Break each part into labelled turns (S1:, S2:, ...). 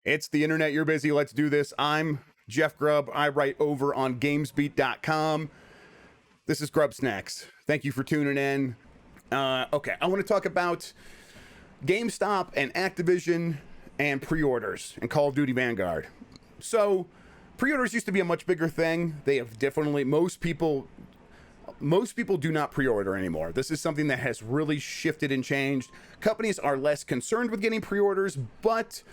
S1: It's the internet. You're busy. Let's do this. I'm Jeff Grubb. I write over on GamesBeat.com. This is Grubbsnax. Thank you for tuning in. Okay, I want to talk about GameStop and Activision and pre-orders and Call of Duty Vanguard. So, pre-orders used to be a much bigger thing. They have definitely, most people do not pre-order anymore. This is something that has really shifted and changed. Companies are less concerned with getting pre-orders, but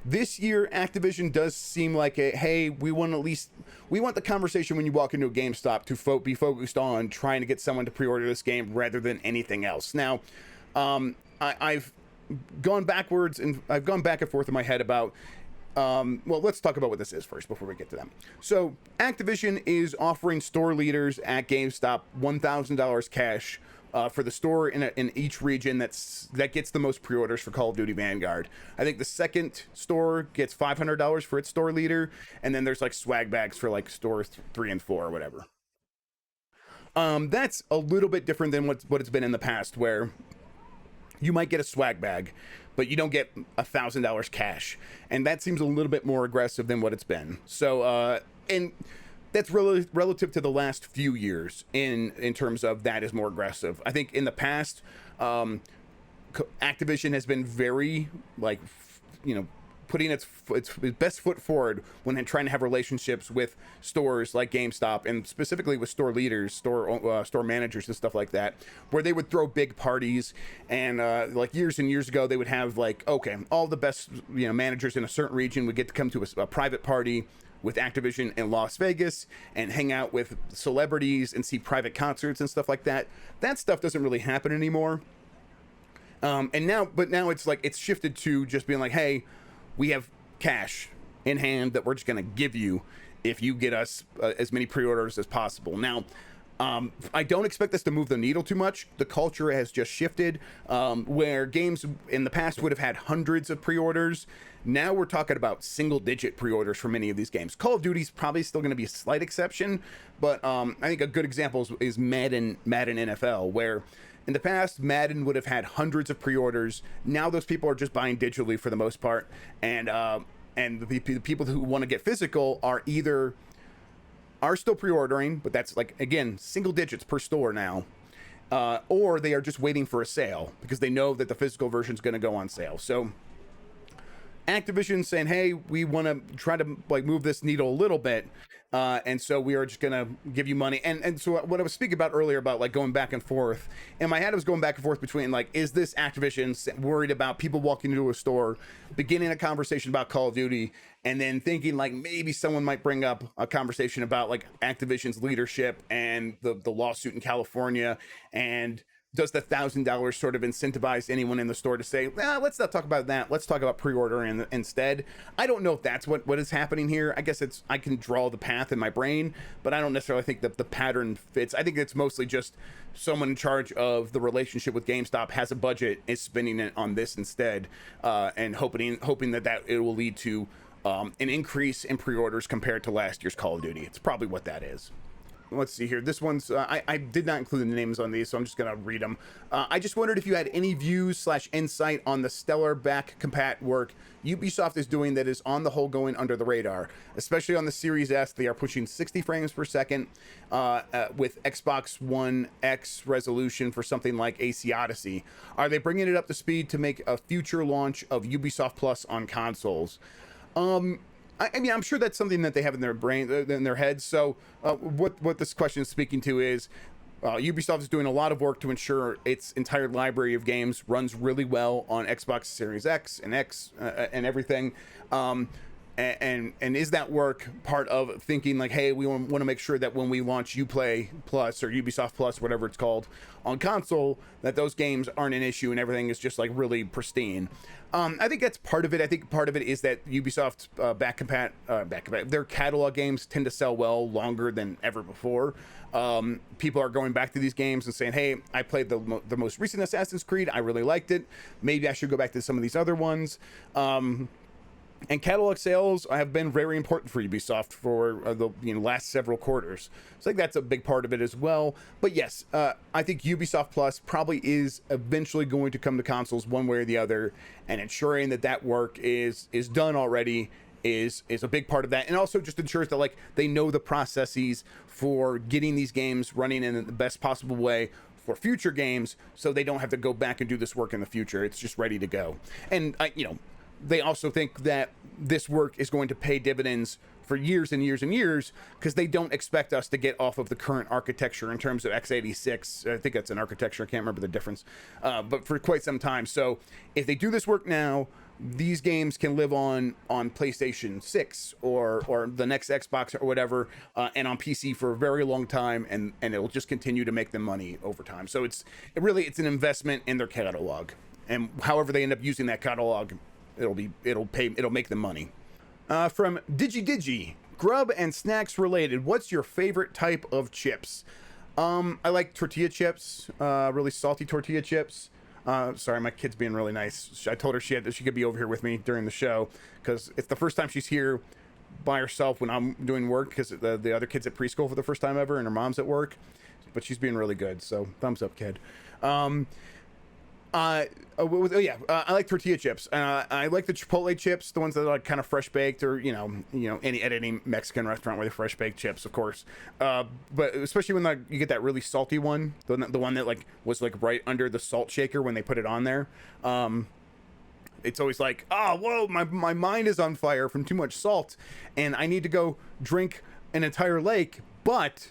S1: this year Activision does seem like hey, we want the conversation when you walk into a GameStop to be focused on trying to get someone to pre-order this game rather than anything else. Now, I've gone backwards and I've gone back and forth in my head about well, let's talk about what this is first before we get to them. So Activision is offering store leaders at GameStop $1,000 cash for the store in each region that gets the most pre-orders for Call of Duty Vanguard. I think the second store gets $500 for its store leader, and then there's like swag bags for like stores 3 and 4 or whatever. That's a little bit different than what it's been in the past, where you might get a swag bag, but you don't get $1,000 cash, and that seems a little bit more aggressive than what it's been. So, and that's really relative to the last few years in terms of that is more aggressive. I think in the past, Activision has been very putting its best foot forward when trying to have relationships with stores like GameStop and specifically with store leaders, store managers and stuff like that, where they would throw big parties and like years and years ago they would have all the best managers in a certain region would get to come to a private party with Activision in Las Vegas and hang out with celebrities and see private concerts and stuff like that. That stuff doesn't really happen anymore. And now it's shifted to just being like, hey, we have cash in hand that we're just going to give you if you get us as many pre-orders as possible. Now, I don't expect this to move the needle too much. The culture has just shifted, where games in the past would have had hundreds of pre-orders. Now we're talking about single-digit pre-orders for many of these games. Call of Duty's probably still going to be a slight exception, but I think a good example is Madden NFL, where in the past, Madden would have had hundreds of pre-orders. Now those people are just buying digitally for the most part, and the people who want to get physical are still pre-ordering, but that's again single digits per store now, or they are just waiting for a sale because they know that the physical version is going to go on sale. So Activision saying, hey, we want to try to move this needle a little bit, and so we are just gonna give you money. And so what I was speaking about earlier about going back and forth in my head, I was going back and forth between is this Activision worried about people walking into a store, beginning a conversation about Call of Duty, and then thinking maybe someone might bring up a conversation about Activision's leadership and the lawsuit in California, and does the $1,000 sort of incentivize anyone in the store to say, let's not talk about that. Let's talk about pre-ordering instead. I don't know if that's what is happening here. I guess I can draw the path in my brain, but I don't necessarily think that the pattern fits. I think it's mostly just someone in charge of the relationship with GameStop has a budget, is spending it on this instead, and hoping that it will lead to an increase in pre-orders compared to last year's Call of Duty. It's probably what that is. Let's see here. This one's, I did not include the names on these, so I'm just going to read them. I just wondered if you had any views / insight on the stellar back compat work Ubisoft is doing that is on the whole going under the radar, especially on the Series S. They are pushing 60 frames per second with Xbox One X resolution for something like AC Odyssey. Are they bringing it up to speed to make a future launch of Ubisoft Plus on consoles? I mean, I'm sure that's something that they have in their brain, in their heads. So what this question is speaking to is Ubisoft is doing a lot of work to ensure its entire library of games runs really well on Xbox Series X and and everything. And is that work part of thinking hey, we want to make sure that when we launch Uplay Plus or Ubisoft Plus, whatever it's called, on console, that those games aren't an issue and everything is just really pristine. I think that's part of it. I think part of it is that Ubisoft's their catalog games tend to sell well longer than ever before. People are going back to these games and saying, hey, I played the most recent Assassin's Creed, I really liked it, maybe I should go back to some of these other ones. And catalog sales have been very important for Ubisoft for the last several quarters. So I think that's a big part of it as well. But yes, I think Ubisoft Plus probably is eventually going to come to consoles one way or the other, and ensuring that that work is done already is a big part of that. And also just ensures that like they know the processes for getting these games running in the best possible way for future games, so they don't have to go back and do this work in the future. It's just ready to go. And they also think that this work is going to pay dividends for years and years and years, because they don't expect us to get off of the current architecture in terms of x86. I think that's an architecture. I can't remember the difference, but for quite some time. So if they do this work now, these games can live on PlayStation 6 or the next Xbox or whatever, and on PC for a very long time, and it'll just continue to make them money over time. So it's an investment in their catalog, and however they end up using that catalog, it'll make them money. From Digi, Grubb and snacks related, what's your favorite type of chips? I like tortilla chips, really salty tortilla chips. Sorry, my kid's being really nice. I told her she could be over here with me during the show, because it's the first time she's here by herself when I'm doing work, because the other kid's at preschool for the first time ever and her mom's at work. But she's being really good, so thumbs up, kid. I like tortilla chips. I like the Chipotle chips, the ones that are like kind of fresh baked, or any Mexican restaurant with fresh baked chips, of course. But especially when you get that really salty one, the one that like was like right under the salt shaker when they put it on there. It's always like, oh, whoa, my mind is on fire from too much salt, and I need to go drink an entire lake, but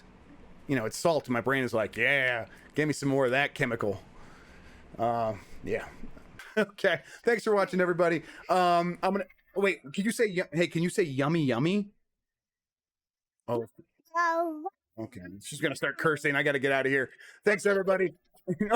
S1: it's salt, and my brain is like, yeah, give me some more of that chemical. Yeah. Okay. Thanks for watching, everybody. I'm gonna wait. Can you say yummy yummy? Oh. Okay. She's gonna start cursing. I gotta get out of here. Thanks, everybody.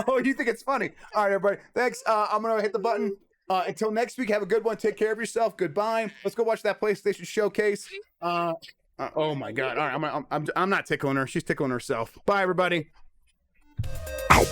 S1: Oh, you think it's funny? All right, everybody. Thanks. I'm gonna hit the button. Until next week, have a good one. Take care of yourself. Goodbye. Let's go watch that PlayStation showcase. Oh my God. All right. I'm not tickling her. She's tickling herself. Bye, everybody. Ow.